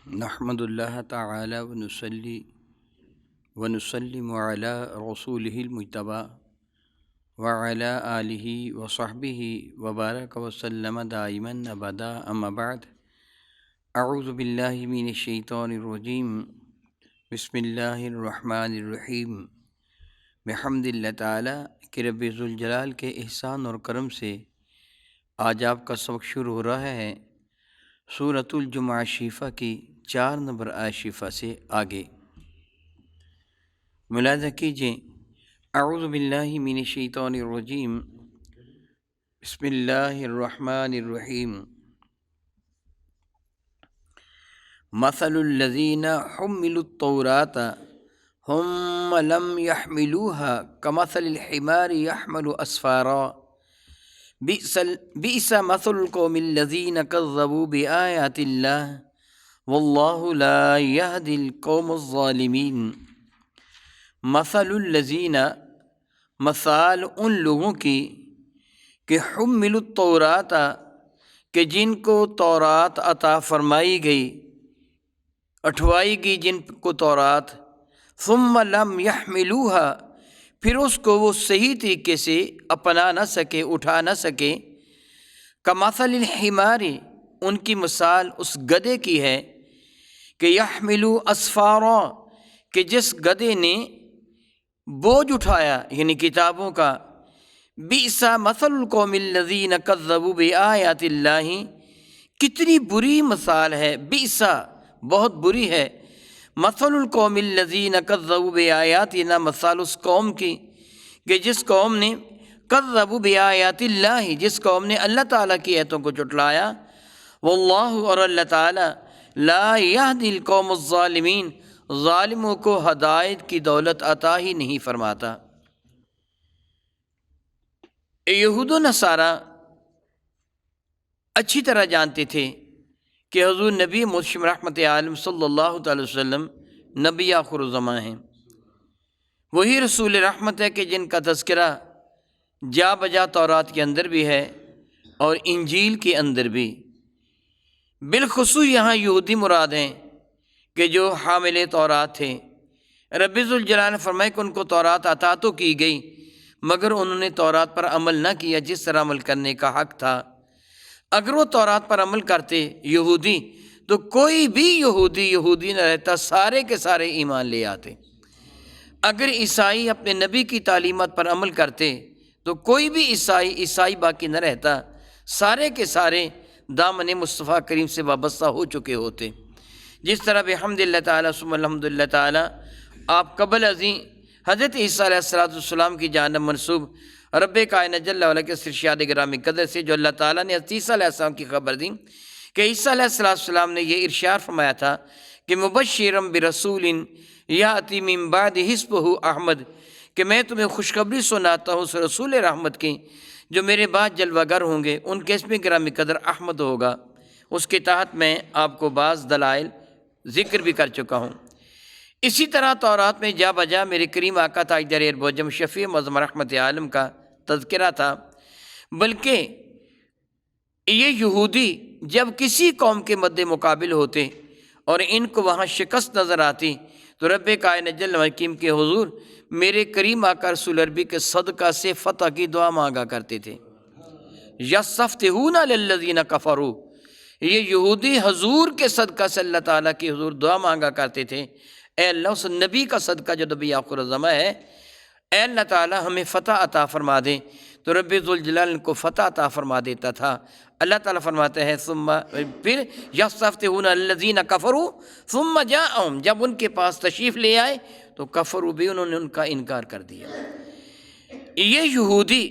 نحمد اللہ تعالی ونسلم علی رسولہ المجتبی وعلی آلہ وصحبہ وبارک وسلم دائما ابدا اما بعد اعوذ باللہ من الشیطان الرجیم بسم اللہ الرحمن الرحیم بحمد اللہ تعالی کہ رب ذوالجلال کے احسان اور کرم سے آج آپ کا سبق شروع ہو رہا ہے سورۃ الجمعہ شیفہ کی 4 نمبر آیت شیفہ سے آگے ملاحظہ کیجیے۔ اعوذ باللہ من الشیطان الرجیم بسم اللہ الرحمن الرحیم مثل الذین حملوا التوراۃ ثم لم يحملوها كمثل الحمار يحمل اسفارا بئس مثل القوم الذین کذبوا بآیات اللہ واللہ لا یہدی القوم الظالمین۔ مثل الذین، مثال ان لوگوں کی کہ حملوا التوراۃ، کہ جن کو تورات عطا فرمائی گئی، اٹھوائی گئی جن کو تورات، ثم لم يحملوها، پھر اس کو وہ صحیح طریقے سے اپنا نہ سکے، اٹھا نہ سکے، کمثل الحمار، ان کی مثال اس گدھے کی ہے کہ یحمل اسفارا، کہ جس گدھے نے بوجھ اٹھایا یعنی کتابوں کا، بئس مثل القوم الذین کذبوا بآیات اللہ، کتنی بری مثال ہے، بئس بہت بری ہے، مثل القوم الذین کذبوا بآیاتنا، مثال اس قوم کی کہ جس قوم نے کذبوا بآیات اللہ، جس قوم نے اللہ تعالیٰ کی آیتوں کو جھٹلایا، واللہ، اور اللہ تعالیٰ، لا یہدی القوم الظالمین، ظالموں کو ہدایت کی دولت عطا ہی نہیں فرماتا۔ یہود و نصارہ اچھی طرح جانتے تھے کہ حضور نبی مرشد رحمت عالم صلی اللہ تعالی وسلم نبی آخر الزماں ہیں، وہی رسول رحمت ہے کہ جن کا تذکرہ جا بجا تورات کے اندر بھی ہے اور انجیل کے اندر بھی۔ بالخصوص یہاں یہودی مراد ہیں کہ جو حامل تورات تھے۔ رب ذوالجلال نے فرمایا کہ ان کو تورات عطا تو کی گئی مگر انہوں نے تورات پر عمل نہ کیا جس طرح عمل کرنے کا حق تھا۔ اگر وہ تورات پر عمل کرتے یہودی تو کوئی بھی یہودی نہ رہتا، سارے کے سارے ایمان لے آتے۔ اگر عیسائی اپنے نبی کی تعلیمات پر عمل کرتے تو کوئی بھی عیسائی باقی نہ رہتا، سارے کے سارے دامن مصطفیٰ کریم سے وابستہ ہو چکے ہوتے۔ جس طرح بحمد اللہ تعالیٰ ثم الحمد للہ تعالیٰ آپ قبل ازیں حضرت عیسیٰ علیہ السلام کی جانب منسوب رب کائنات جل وعلا کے ارشاد گرامی قدر سے جو اللہ تعالیٰ نے حضرت عیسیٰ علیہ السلام کی خبر دی کہ عیسیٰ علیہ السلام نے یہ ارشاد فرمایا تھا کہ مبشرا برسول یاتی من بعد اسمہ احمد، کہ میں تمہیں خوشخبری سناتا ہوں اس رسول رحمت کی جو میرے بعد جلوہ گر ہوں گے، ان کے اسم گرامی قدر احمد ہوگا۔ اس کے تحت میں آپ کو بعض دلائل ذکر بھی کر چکا ہوں۔ اسی طرح تورات میں جا بجا میرے کریم آقا تاجدار اربوجم شفیع معظم رحمت عالم کا تذکرہ تھا، بلکہ یہ یہودی جب کسی قوم کے مد مقابل ہوتے اور ان کو وہاں شکست نظر آتی تو رب کائنات جل حکیم کے حضور میرے کریم آقا رسول عربی کے صدقہ سے فتح کی دعا مانگا کرتے تھے۔ یستفتحون علی الذین کفروا، یہ یہودی حضور کے صدقہ سے اللہ تعالیٰ کی حضور دعا مانگا کرتے تھے، اے اللہ اس نبی کا صدقہ جو نبی آخر الزماں ہے، اے اللہ تعالیٰ ہمیں فتح عطا فرما دے، تو رب ذوالجلال کو فتح عطا فرما دیتا تھا۔ اللہ تعالیٰ فرماتے ہیں پھر یستفتحون علی الذین کفروا ثم جاءہم، جب ان کے پاس تشریف لے آئے تو کفروا بھی، انہوں نے ان کا انکار کر دیا۔ یہ یہودی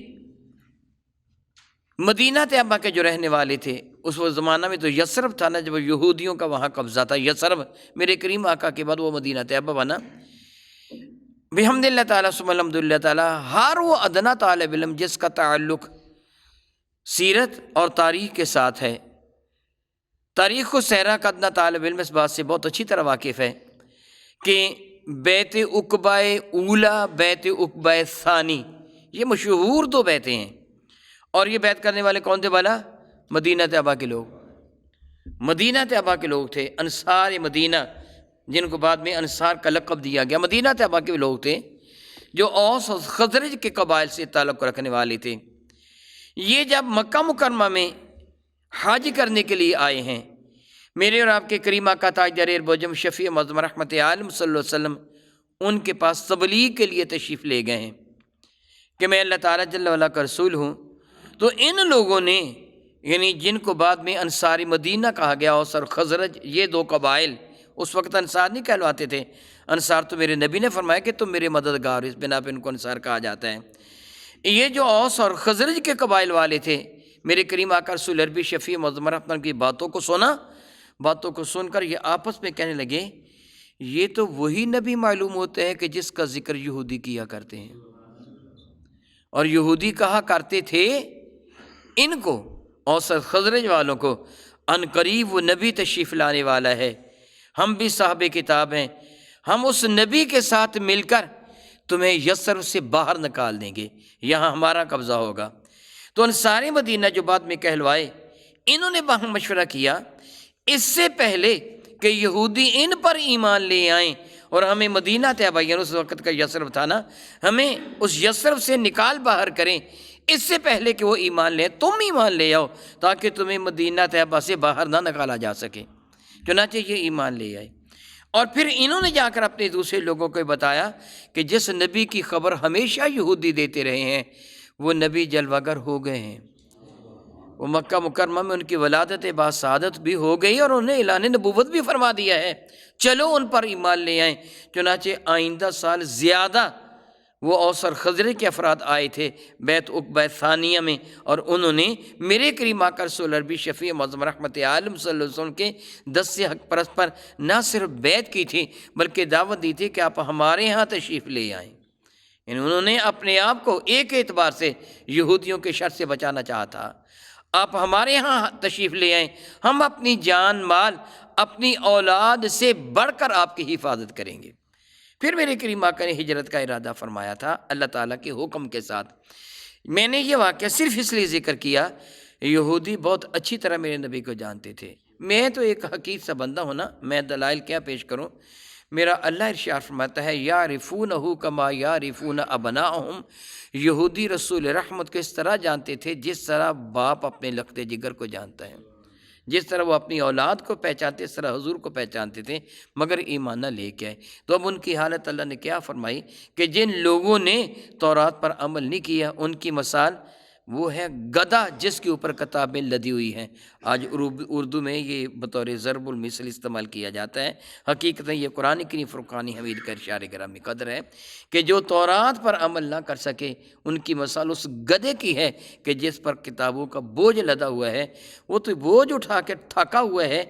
مدینہ طیبہ کے جو رہنے والے تھے، اس وقت زمانہ میں تو یثرب تھا نا، جب یہودیوں کا وہاں قبضہ تھا، یثرب میرے کریم آقا کے بعد وہ مدینہ طیبہ بنا۔ بحمد اللہ تعالیٰ ثم الحمد للہ تعالیٰ ہر وہ ادنا طالب علم جس کا تعلق سیرت اور تاریخ کے ساتھ ہے، تاریخ و سیرہ کا ادنا طالب علم اس بات سے بہت اچھی طرح واقف ہے کہ بیت عقبہ اولا، بیت عقبہ ثانی، یہ مشہور 2 بیتیں ہیں، اور یہ بیعت کرنے والے کون تھے؟ والا مدینہ طیبہ کے لوگ۔ مدینہ طیبہ کے لوگ تھے، انصار مدینہ، جن کو بعد میں انصار کا لقب دیا گیا۔ مدینہ طیبہ کے لوگ تھے جو اوس اور خزرج کے قبائل سے تعلق رکھنے والے تھے۔ یہ جب مکہ مکرمہ میں حج کرنے کے لیے آئے ہیں، میرے اور آپ کے کریم آقا تاجدار بوجم شفیع معظم رحمت عالم صلی اللہ علیہ وسلم ان کے پاس تبلیغ کے لیے تشریف لے گئے ہیں کہ میں اللہ تعالیٰ جل وعلا کا رسول ہوں۔ تو ان لوگوں نے، یعنی جن کو بعد میں انصاری مدینہ کہا گیا، اوس اور خزرج، یہ دو قبائل اس وقت انصار نہیں کہلواتے تھے، انصار تو میرے نبی نے فرمایا کہ تم میرے مددگار، اس بنا پہ ان کو انصار کہا جاتا ہے۔ یہ جو اوس اور خزرج کے قبائل والے تھے، میرے کریم آقا رسول عربی شفیع معظم رحمت کی باتوں کو سن کر یہ آپس میں کہنے لگے، یہ تو وہی نبی معلوم ہوتا ہے کہ جس کا ذکر یہودی کیا کرتے ہیں، اور یہودی کہا کرتے تھے ان کو، اوس اور خزرج والوں کو، ان قریب وہ نبی تشریف لانے والا ہے، ہم بھی صاحب کتاب ہیں، ہم اس نبی کے ساتھ مل کر تمہیں یثرب سے باہر نکال دیں گے، یہاں ہمارا قبضہ ہوگا۔ تو انصاری مدینہ جو بعد میں کہلوائے، انہوں نے باہم مشورہ کیا اس سے پہلے کہ یہودی ان پر ایمان لے آئیں اور ہمیں مدینہ طیبہ، یعنی اس وقت کا یثرب تھا نا، ہمیں اس یثرب سے نکال باہر کریں، اس سے پہلے کہ وہ ایمان لیں تم ایمان لے آؤ تاکہ تمہیں مدینہ طیبہ سے باہر نہ نکالا جا سکے۔ چنانچہ یہ ایمان لے آئے، اور پھر انہوں نے جا کر اپنے دوسرے لوگوں کو بتایا کہ جس نبی کی خبر ہمیشہ یہودی دیتے رہے ہیں وہ نبی جلوہ گر ہو گئے ہیں، وہ مکہ مکرمہ میں ان کی ولادت باسعادت بھی ہو گئی اور انہیں اعلان نبوت بھی فرما دیا ہے، چلو ان پر ایمان لے آئیں۔ چنانچہ آئندہ سال زیادہ وہ اوس اور خزرج کے افراد آئے تھے بیت عقبہ ثانیہ میں، اور انہوں نے میرے کریم آقا رسول عربی شفیع معظم رحمت عالم صلی اللہ علیہ وسلم کے دس حق پرست پر نہ صرف بیعت کی تھی بلکہ دعوت دی تھی کہ آپ ہمارے ہاں تشریف لے آئیں۔ یعنی انہوں نے اپنے آپ کو ایک اعتبار سے یہودیوں کے شر سے بچانا چاہا تھا، آپ ہمارے ہاں تشریف لے آئیں، ہم اپنی جان مال اپنی اولاد سے بڑھ کر آپ کی حفاظت کریں گے۔ پھر میرے کریم آقا نے ہجرت کا ارادہ فرمایا تھا اللہ تعالیٰ کے حکم کے ساتھ۔ میں نے یہ واقعہ صرف اس لیے ذکر کیا، یہودی بہت اچھی طرح میرے نبی کو جانتے تھے، میں تو ایک حقیر سا بندہ ہوں نا، میں دلائل کیا پیش کروں؟ میرا اللہ ارشاد فرماتا ہے یعرفونہ کما یعرفون ابناءہم، یہودی رسول رحمت کو اس طرح جانتے تھے جس طرح باپ اپنے لخت جگر کو جانتا ہے، جس طرح وہ اپنی اولاد کو پہچانتے اس طرح حضور کو پہچانتے تھے، مگر ایمان نہ لے کے آئے۔ تو اب ان کی حالت اللہ نے کیا فرمائی کہ جن لوگوں نے تورات پر عمل نہیں کیا ان کی مثال وہ ہے گدھا جس کے اوپر کتابیں لدی ہوئی ہیں۔ آج اردو میں یہ بطور ضرب المثل استعمال کیا جاتا ہے، حقیقت یہ قرآن کریم فرقان حمید کا ارشاد گرامی قدر ہے کہ جو تورات پر عمل نہ کر سکے ان کی مثال اس گدھے کی ہے کہ جس پر کتابوں کا بوجھ لدا ہوا ہے، وہ تو بوجھ اٹھا کے تھکا ہوا ہے،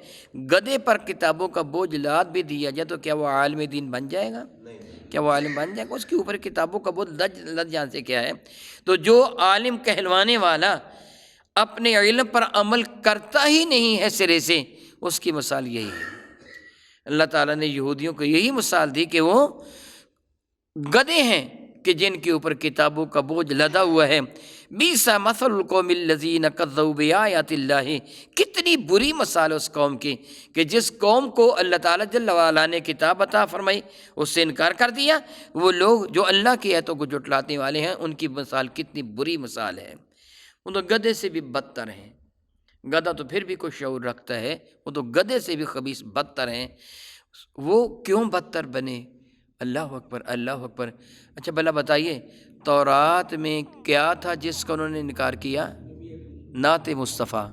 گدھے پر کتابوں کا بوجھ لاد بھی دیا جائے تو کیا وہ عالم دین بن جائے گا؟ کیا وہ عالم بن جائے گا؟ اس کے اوپر کتابوں کا بوجھ لد جان سے کیا ہے؟ تو جو عالم کہلوانے والا اپنے علم پر عمل کرتا ہی نہیں ہے سرے سے، اس کی مثال یہی ہے۔ اللہ تعالیٰ نے یہودیوں کو یہی مثال دی کہ وہ گدھے ہیں کہ جن کے اوپر کتابوں کا بوجھ لدا ہوا ہے۔ بیس مثل القوم الذین کذبوا بآیات اللہ، کتنی بری مثال اس قوم کی کہ جس قوم کو اللہ تعالیٰ جل وعلا نے کتاب عطا فرمائی اس سے انکار کر دیا۔ وہ لوگ جو اللہ کی آیتوں کو جھٹلانے والے ہیں ان کی مثال کتنی بری مثال ہے، وہ تو گدھے سے بھی بدتر ہیں۔ گدھا تو پھر بھی کوئی شعور رکھتا ہے، وہ تو گدھے سے بھی خبیث بدتر ہیں۔ وہ کیوں بدتر بنے؟ اللہ اکبر اللہ اکبر۔ اچھا بھلا بتائیے تورات میں کیا تھا جس کا انہوں نے انکار کیا؟ نعت مصطفیٰ،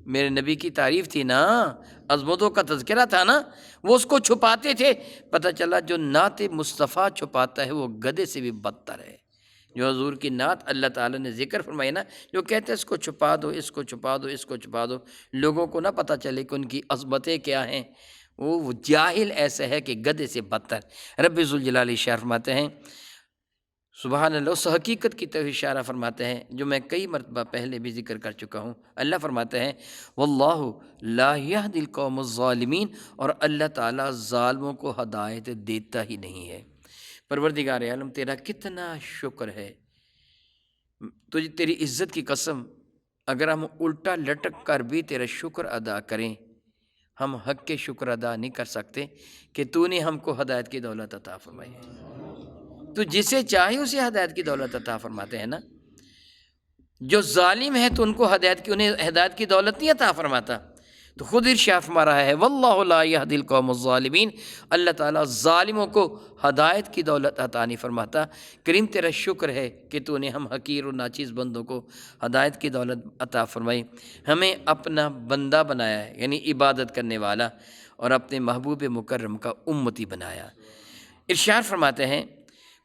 میرے نبی کی تعریف تھی نا، عظمتوں کا تذکرہ تھا نا، وہ اس کو چھپاتے تھے۔ پتہ چلا جو نعت مصطفیٰ چھپاتا ہے وہ گدھے سے بھی بدتر ہے۔ جو حضور کی نعت اللہ تعالیٰ نے ذکر فرمائی نا، جو کہتے ہیں اس کو چھپا دو، اس کو چھپا دو، اس کو چھپا دو، لوگوں کو نہ پتہ چلے کہ ان کی عظمتیں کیا ہیں، وہ جاہل ایسا ہے کہ گدھے سے بدتر۔ رب ذوالجلال ارشاد فرماتے ہیں سبحان اللہ، اس حقیقت کی طرف اشارہ فرماتے ہیں جو میں کئی مرتبہ پہلے بھی ذکر کر چکا ہوں۔ اللہ فرماتے ہیں واللہ لا یہدی القوم الظالمین، اور اللہ تعالیٰ ظالموں کو ہدایت دیتا ہی نہیں ہے۔ پروردگار عالم تیرا کتنا شکر ہے، تجھے تیری عزت کی قسم اگر ہم الٹا لٹک کر بھی تیرا شکر ادا کریں ہم حق کے شکر ادا نہیں کر سکتے کہ تو نے ہم کو ہدایت کی دولت عطا فرمائی ہے۔ تو جسے چاہے اسے ہدایت کی دولت عطا فرماتے ہیں نا۔ جو ظالم ہے تو ان کو انہیں ہدایت کی دولت نہیں عطا فرماتا۔ تو خود ارشاد فرما رہا ہے واللہ لا یہدی القوم الظالمین، اللہ تعالیٰ ظالموں کو ہدایت کی دولت عطا نہیں فرماتا۔ کریم تیرا شکر ہے کہ تو نے ہم حقیر و ناچیز بندوں کو ہدایت کی دولت عطا فرمائی، ہمیں اپنا بندہ بنایا ہے، یعنی عبادت کرنے والا، اور اپنے محبوب مکرم کا امتی بنایا۔ ارشاد فرماتے ہیں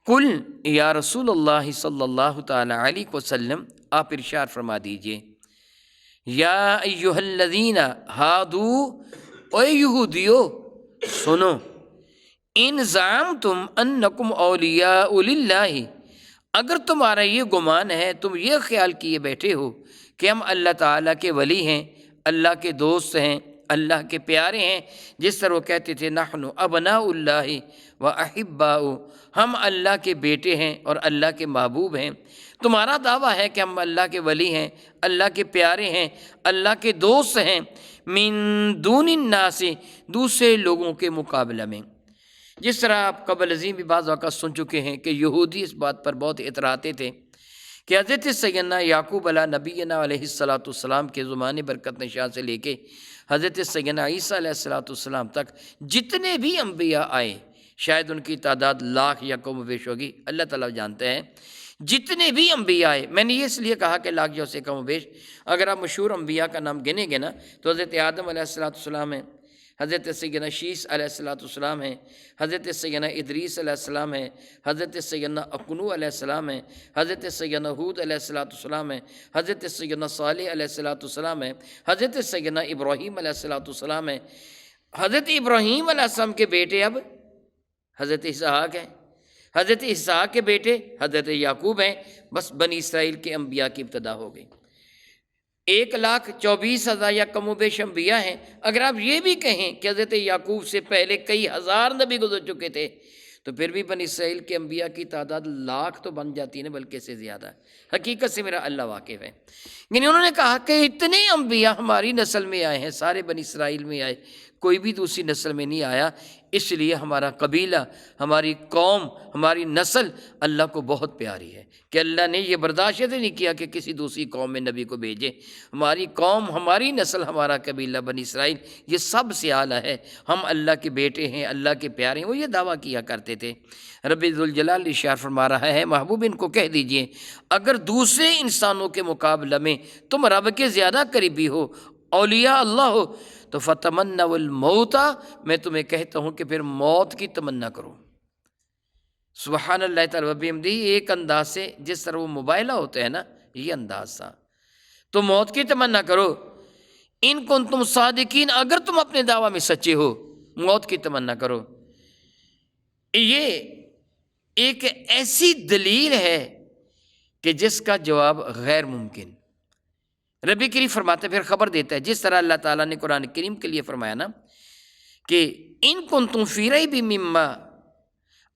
قل یا رسول اللہ صلی اللہ تعالی علیہ وسلم، آپ ارشاد فرما دیجئے یا ایہا الذین ہادو، اے یہودیو سنو، ان زعمتم انکم اولیاء للہ، اگر تمہارا یہ گمان ہے، تم یہ خیال کیے بیٹھے ہو کہ ہم اللہ تعالیٰ کے ولی ہیں، اللہ کے دوست ہیں، اللہ کے پیارے ہیں، جس طرح وہ کہتے تھے نحن ابناء اللہ و احباء، ہم اللہ کے بیٹے ہیں اور اللہ کے محبوب ہیں۔ تمہارا دعویٰ ہے کہ ہم اللہ کے ولی ہیں، اللہ کے پیارے ہیں، اللہ کے دوست ہیں، من دون الناس، دوسرے لوگوں کے مقابلہ میں۔ جس طرح آپ قبل ازیں بھی بعض اوقات سن چکے ہیں کہ یہودی اس بات پر بہت اتراتے تھے کہ حضرت سیدنا یعقوب علیہ نبینا علیہ السلام کے زمانے برکت نشاں سے لے کے حضرت سیدنا عیسیٰ علیہ السلام تک جتنے بھی انبیاء آئے، شاید ان کی تعداد لاکھ یا کم و بیش ہوگی، اللہ تعالیٰ جانتے ہیں، جتنے بھی انبیاء آئے، میں نے یہ اس لیے کہا کہ لاکھ یا اس سے کم و بیش، اگر آپ مشہور انبیاء کا نام گنے گے نا تو حضرت آدم علیہ السلام ہیں، حضرت سیدنا شیس علیہ السلام ہیں، حضرت سیدنا ادریس علیہ السلام ہیں، حضرت سیدنا اقنو علیہ السلام ہیں، حضرت سیدنا ہود علیہ السلام ہیں، حضرت سیدنا صالح علیہ السلام ہیں، حضرت سیدنا ابراہیم علیہ السلام ہیں۔ حضرت ابراہیم علیہ السلام کے بیٹے اب حضرت اسحاق ہیں، حضرت اسحاق کے بیٹے حضرت یعقوب ہیں، بس بنی اسرائیل کے انبیاء کی ابتدا ہو گئی۔ 1,24,000 یا کم و بیش انبیاء ہیں۔ اگر آپ یہ بھی کہیں کہ حضرت یعقوب سے پہلے کئی ہزار نبی گزر چکے تھے تو پھر بھی بنی اسرائیل کے انبیاء کی تعداد لاکھ تو بن جاتی ہے، بلکہ سے زیادہ۔ حقیقت سے میرا اللہ واقف ہے، یعنی انہوں نے کہا کہ اتنے انبیاء ہماری نسل میں آئے ہیں، سارے بنی اسرائیل میں آئے، کوئی بھی دوسری نسل میں نہیں آیا، اس لیے ہمارا قبیلہ، ہماری قوم، ہماری نسل اللہ کو بہت پیاری ہے کہ اللہ نے یہ برداشت نہیں کیا کہ کسی دوسری قوم میں نبی کو بھیجے۔ ہماری قوم، ہماری نسل، ہمارا قبیلہ بنی اسرائیل یہ سب سے اعلیٰ ہے، ہم اللہ کے بیٹے ہیں، اللہ کے پیارے ہیں، وہ یہ دعویٰ کیا کرتے تھے۔ رب ذوالجلال ارشاد فرما رہا ہے محبوب ان کو کہہ دیجئے اگر دوسرے انسانوں کے مقابلہ میں تم رب کے زیادہ قریبی ہو، اولیاء اللہ ہو، تو فتمنوا الموت، میں تمہیں کہتا ہوں کہ پھر موت کی تمنا کرو۔ سبحان اللہ تعالیٰ وبحمدہ، ایک انداز سے جس طرح وہ مباہلہ ہوتے ہیں نا، یہ انداز تھا، تو موت کی تمنا کرو۔ ان کنتم صادقین، اگر تم اپنے دعویٰ میں سچے ہو، موت کی تمنا کرو۔ یہ ایک ایسی دلیل ہے کہ جس کا جواب غیر ممکن۔ ربی کریم فرماتے پھر خبر دیتا ہے، جس طرح اللہ تعالیٰ نے قرآن کریم کے لیے فرمایا نا کہ ان کنتم فی ریب مما،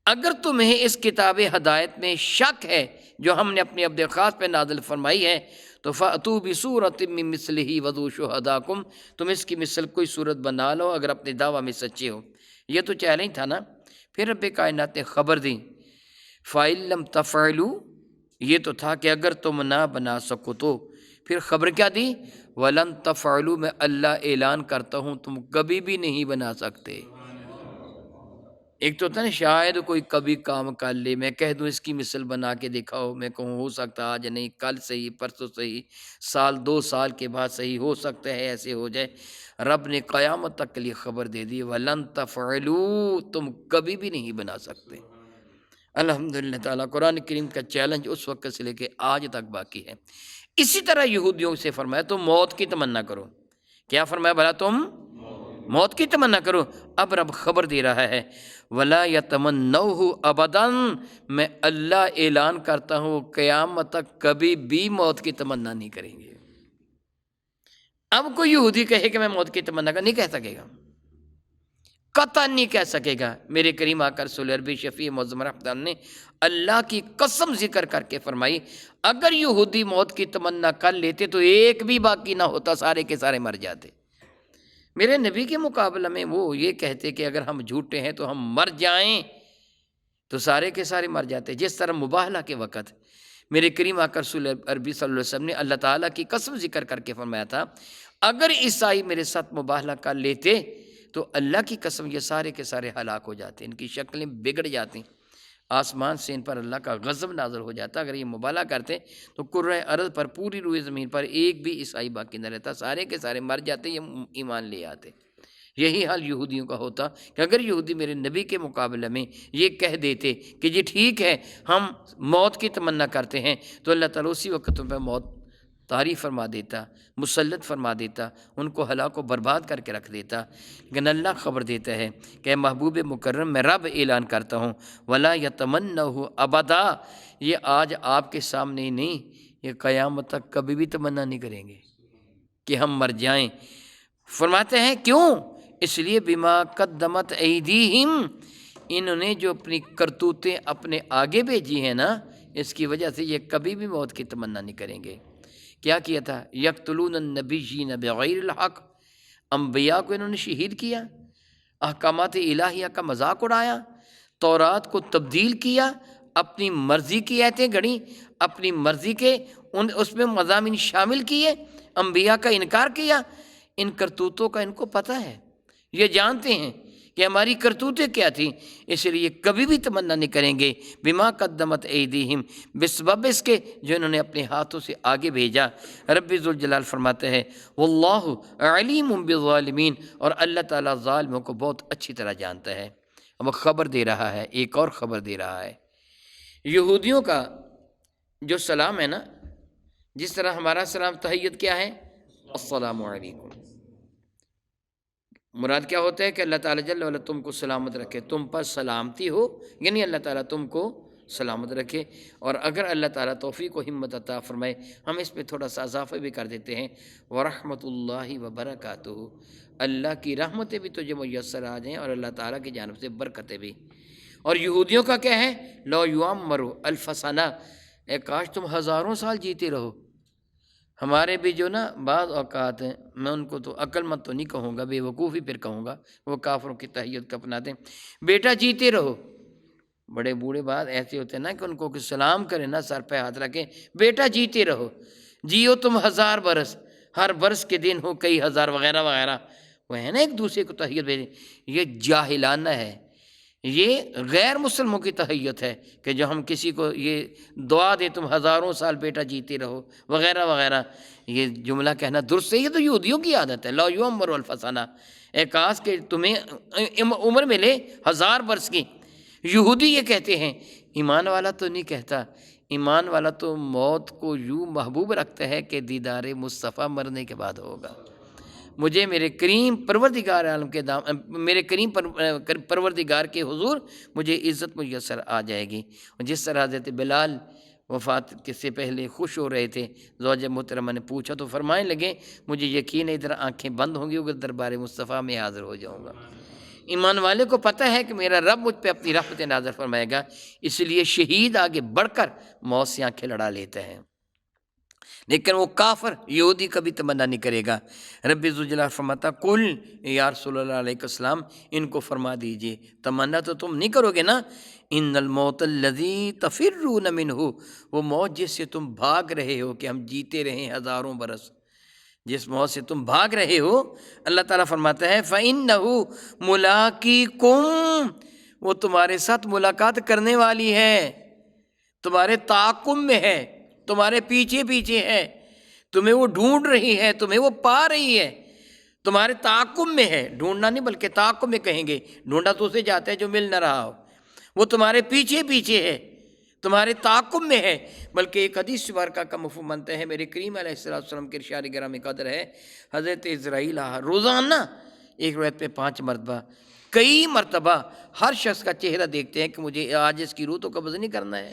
اگر تمہیں اس کتاب ہدایت میں شک ہے جو ہم نے اپنے عبد خاص پہ نازل فرمائی ہے، تو فأتوا بسورۃ من مثلہ وادعوا شہداکم، تم اس کی مثل کوئی صورت بنا لو اگر اپنے دعویٰ میں سچے ہو۔ یہ تو چیلنج تھا نا۔ پھر رب کائنات نے خبر دی فَإِن لَّمْ تَفْعَلُوا، یہ تو تھا کہ اگر تم نہ بنا سکو تو، پھر خبر کیا دی وَلَن تَفْعَلُوا، میں اللہ اعلان کرتا ہوں تم کبھی بھی نہیں بنا سکتے۔ ایک تو تھا نا شاید کوئی کبھی کام کر لے، میں کہہ دوں اس کی مثل بنا کے دکھاؤ، میں کہوں ہو سکتا آج نہیں، کل صحیح، پرسوں صحیح، سال 2 سال کے بعد صحیح، ہو سکتا ہے ایسے ہو جائے۔ رب نے قیامت تک کے لیے خبر دے دی وَلَن تَفْعَلُوا، تم کبھی بھی نہیں بنا سکتے۔ الحمدللہ تعالیٰ قرآن کریم کا چیلنج اس وقت سے لے کے آج تک باقی ہے۔ اسی طرح یہودیوں سے فرمایا تم موت کی تمنا کرو۔ کیا فرمایا بھلا؟ تم موت کی تمنا کرو۔ اب رب خبر دے رہا ہے وَلَا يَتَمَنَّوْهُ أَبَدًا، میں اللہ اعلان کرتا ہوں قیامت تک کبھی بھی موت کی تمنا نہیں کریں گے۔ اب کوئی یہودی کہے کہ میں موت کی تمنا نہیں کہہ سکے گا، قطعا نہیں کہہ سکے گا۔ میرے کریم آقا رسول عربی شفیع معظم رحمت اللہ نے اللہ کی قسم ذکر کر کے فرمائی اگر یہودی موت کی تمنا کر لیتے تو ایک بھی باقی نہ ہوتا، سارے کے سارے مر جاتے۔ میرے نبی کے مقابلہ میں وہ یہ کہتے کہ اگر ہم جھوٹے ہیں تو ہم مر جائیں تو سارے کے سارے مر جاتے. جس طرح مباہلہ کے وقت میرے کریم آقا رسول عربی صلی اللہ علیہ وسلم نے اللہ تعالیٰ کی قسم ذکر کر کے فرمایا تھا اگر عیسائی میرے ساتھ مباہلہ کر لیتے تو اللہ کی قسم یہ سارے کے سارے ہلاک ہو جاتے، ان کی شکلیں بگڑ جاتی، آسمان سے ان پر اللہ کا غضب نازل ہو جاتا. اگر یہ مبالغہ کرتے تو کرۂ ارض پر پوری روئے زمین پر ایک بھی عیسائی باقی نہ رہتا، سارے کے سارے مر جاتے، یہ ایمان لے آتے. یہی حال یہودیوں کا ہوتا کہ اگر یہودی میرے نبی کے مقابلے میں یہ کہہ دیتے کہ جی ٹھیک ہے ہم موت کی تمنا کرتے ہیں، تو اللہ تعالیٰ اسی وقت پہ موت طاری فرما دیتا، مسلط فرما دیتا، ان کو ہلاک و برباد کر کے رکھ دیتا. لیکن اللہ خبر دیتا ہے کہ محبوب مکرم میں رب اعلان کرتا ہوں ولا یتمنہ ابدا، یہ آج آپ کے سامنے ہی نہیں، یہ قیامت تک کبھی بھی تمنا نہیں کریں گے کہ ہم مر جائیں. فرماتے ہیں کیوں؟ اس لیے بما قدمت ایدیہم، انہوں نے جو اپنی کرتوتیں اپنے آگے بھیجی ہیں نا، اس کی وجہ سے یہ کبھی بھی موت کی تمنا نہیں کریں گے. کیا کیا تھا؟ یقتلون النبیین بغیر الحق، انبیاء کو انہوں نے شہید کیا، احکامات الہیہ کا مذاق اڑایا، تورات کو تبدیل کیا، اپنی مرضی کی آیتیں گھڑیں، اپنی مرضی کے اس میں مضامین شامل کیے، انبیاء کا انکار کیا. ان کرتوتوں کا ان کو پتہ ہے، یہ جانتے ہیں کہ ہماری کرتوتیں کیا تھیں، اس لیے کبھی بھی تمنا نہیں کریں گے بما قدمت ایدیہم، بسبب اس کے جو انہوں نے اپنے ہاتھوں سے آگے بھیجا. رب ذوالجلال فرماتے ہیں واللہ علیم بالظالمین، اور اللہ تعالیٰ ظالموں کو بہت اچھی طرح جانتا ہے. اب خبر دے رہا ہے، ایک اور خبر دے رہا ہے. یہودیوں کا جو سلام ہے نا، جس طرح ہمارا سلام تحیت کیا ہے؟ السلام علیکم. مراد کیا ہوتا ہے کہ اللہ تعالیٰ جل وعلا تم کو سلامت رکھے، تم پر سلامتی ہو، یعنی اللہ تعالیٰ تم کو سلامت رکھے. اور اگر اللہ تعالیٰ توفیق و ہمت عطا فرمائے، ہم اس پہ تھوڑا سا اضافہ بھی کر دیتے ہیں ورحمۃ اللہ وبرکاتہ، اللہ کی رحمتیں بھی تجھے میسر آ جائیں اور اللہ تعالیٰ کی جانب سے برکتیں بھی. اور یہودیوں کا کیا ہے؟ لو یعمر الف سنہ، اے کاش تم ہزاروں سال جیتے رہو. ہمارے بھی جو نا بعض اوقات ہیں، میں ان کو تو عقل مند تو نہیں کہوں گا، بے وقوفی پھر کہوں گا، وہ کافروں کی تحیت کو اپناتے ہیں. بیٹا جیتے رہو، بڑے بوڑھے بعد ایسے ہوتے ہیں نا کہ ان کو سلام کریں نا، سر پہ ہاتھ رکھیں، بیٹا جیتے رہو، جیو تم 1000 برس، ہر برس کے دن ہو کئی ہزار وغیرہ وغیرہ. وہ ہے نا ایک دوسرے کو تحیت بھیجیں. یہ جاہلانہ ہے، یہ غیر مسلموں کی تحیت ہے کہ جو ہم کسی کو یہ دعا دیں تم ہزاروں سال بیٹا جیتے رہو وغیرہ وغیرہ. یہ جملہ کہنا درست ہے، یہ تو یہودیوں کی عادت ہے. لو یعمر الف سنہ، اے کاش کہ تمہیں عمر ملے 1000 برس کی. یہودی یہ کہتے ہیں، ایمان والا تو نہیں کہتا. ایمان والا تو موت کو یوں محبوب رکھتا ہے کہ دیدار مصطفیٰ مرنے کے بعد ہوگا. مجھے میرے کریم پروردگار عالم کے میرے کریم پروردگار کے حضور مجھے عزت میسر آ جائے گی. جس طرح حضرت بلال وفات کے سے پہلے خوش ہو رہے تھے، زوجہ محترمہ نے پوچھا تو فرمائیں لگے مجھے یقین ہے ادھر آنکھیں بند ہوں گی، ادھر دربار مصطفیٰ میں حاضر ہو جاؤں گا. ایمان والے کو پتہ ہے کہ میرا رب مجھ پہ اپنی رحمت نازل فرمائے گا، اس لیے شہید آگے بڑھ کر موت سے آنکھیں لڑا لیتا ہے. لیکن وہ کافر یہودی کبھی تمنا نہیں کرے گا. رب ذوالجلال فرماتا قل، یا رسول اللہ علیہ السلام ان کو فرما دیجئے تمنا تو تم نہیں کرو گے نا، ان الموت الذی تفرون منہ، وہ موت جس سے تم بھاگ رہے ہو کہ ہم جیتے رہیں ہزاروں برس، جس موت سے تم بھاگ رہے ہو، اللہ تعالیٰ فرماتا ہے فَإِنَّهُ مُلَاقِيكُمْ، وہ تمہارے ساتھ ملاقات کرنے والی ہے، تمہارے تعاقب میں ہے، تمہارے پیچھے پیچھے ہے، تمہیں وہ ڈھونڈ رہی ہے، تمہیں وہ پا رہی ہے، تمہارے تعاقب میں ہے. ڈھونڈنا نہیں بلکہ تعاقب میں کہیں گے، ڈھونڈا تو اسے جاتا ہے جو مل نہ رہا ہو. وہ تمہارے پیچھے پیچھے ہے، تمہارے تعاقب میں ہے. بلکہ ایک حدیث مبارکہ کا مفہوم بنتا ہے، میرے کریم علیہ السلام کے ارشاد گرامی قدر ہے، حضرت اسرائیل روزانہ ایک روایت پہ 5 مرتبہ، کئی مرتبہ ہر شخص کا چہرہ دیکھتے ہیں کہ مجھے آج اس کی روح تو قبض نہیں کرنا ہے.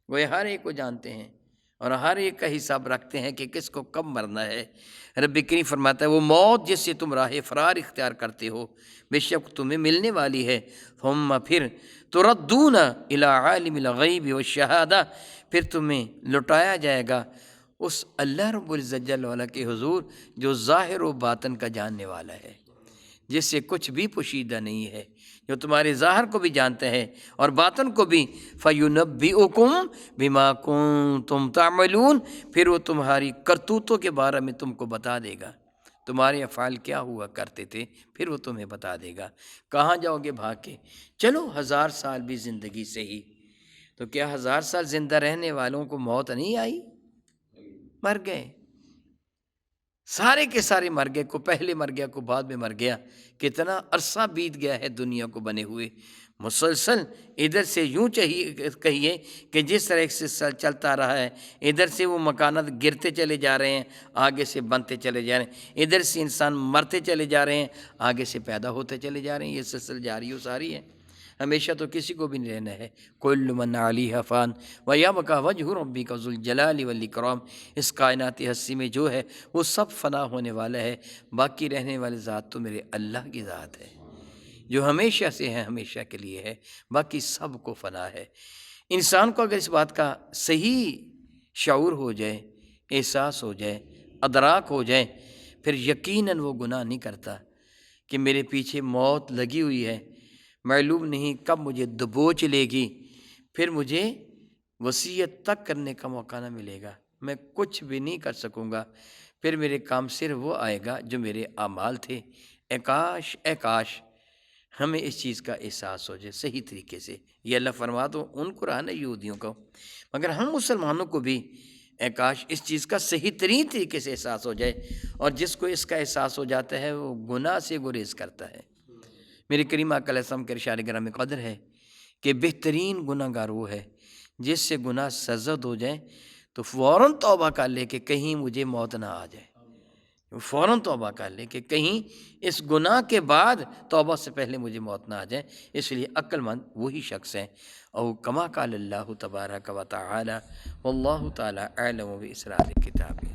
وہ ہر ایک کو جانتے ہیں اور ہر ایک کا حساب رکھتے ہیں کہ کس کو کب مرنا ہے. رب کریم فرماتا ہے وہ موت جس سے تم راہ فرار اختیار کرتے ہو بے شک تمہیں ملنے والی ہے. ثم پھر تردون الی عالم الغیب والشہادہ، پھر تمہیں لٹایا جائے گا اس اللہ رب العزت جل وعلا کے حضور جو ظاہر و باطن کا جاننے والا ہے، جس سے کچھ بھی پوشیدہ نہیں ہے، جو تمہارے ظاہر کو بھی جانتے ہیں اور باطن کو بھی، فَيُنَبِّئُكُم بِمَا كُنتُمْ تَعْمَلُونَ، پھر وہ تمہاری کرتوتوں کے بارے میں تم کو بتا دے گا، تمہارے افعال کیا ہوا کرتے تھے، پھر وہ تمہیں بتا دے گا۔ کہاں جاؤ گے بھاگ کے؟ چلو 1000 سال بھی زندگی سے ہی، تو کیا 1000 سال زندہ رہنے والوں کو موت نہیں آئی؟ مر گئے، سارے کے سارے مر گئے، کو پہلے مر گیا، کو بعد میں مر گیا۔ کتنا عرصہ بیت گیا ہے دنیا کو بنے ہوئے، مسلسل ادھر سے یوں چاہیے کہیے کہ جس طرح سے چلتا رہا ہے، ادھر سے وہ مکانات گرتے چلے جا رہے ہیں، آگے سے بنتے چلے جا رہے ہیں، ادھر سے انسان مرتے چلے جا رہے ہیں، آگے سے پیدا ہوتے چلے جا رہے ہیں، یہ سلسلہ جاری و ساری ہے، ہمیشہ تو کسی کو بھی نہیں رہنا ہے۔ کل من علیہا فان ویبقی وجہ ربک ذو الجلال والاکرام، اس کائناتی ہستی میں جو ہے وہ سب فنا ہونے والا ہے، باقی رہنے والی ذات تو میرے اللہ کی ذات ہے جو ہمیشہ سے ہے، ہمیشہ کے لیے ہے، باقی سب کو فنا ہے۔ انسان کو اگر اس بات کا صحیح شعور ہو جائے، احساس ہو جائے، ادراک ہو جائے، پھر یقیناً وہ گناہ نہیں کرتا کہ میرے پیچھے موت لگی ہوئی ہے، معلوم نہیں کب مجھے دبوچ لے گی، پھر مجھے وصیت تک کرنے کا موقع نہ ملے گا، میں کچھ بھی نہیں کر سکوں گا، پھر میرے کام صرف وہ آئے گا جو میرے اعمال تھے۔ اے کاش اے کاش ہمیں اس چیز کا احساس ہو جائے صحیح طریقے سے۔ یہ اللہ فرما تو ان کو رہا نا یہودیوں کو، مگر ہم مسلمانوں کو بھی اے کاش اس چیز کا صحیح ترین طریقے سے احساس ہو جائے، اور جس کو اس کا احساس ہو جاتا ہے وہ گناہ سے گریز کرتا ہے۔ میرے کریم آقا علیہ السلام کے ارشاد گرامی قدر ہے کہ بہترین گناہ گار وہ ہے جس سے گناہ سرزد ہو جائے تو فوراً توبہ کر لے کہ کہیں مجھے موت نہ آ جائے، فوراً توبہ کر لے کہ کہیں اس گناہ کے بعد توبہ سے پہلے مجھے موت نہ آ جائے۔ اس لیے عقل مند وہی شخص ہیں۔ او کما قال اللہ تبارک و تعالی واللہ تعالی اعلم باسرار کتابہ۔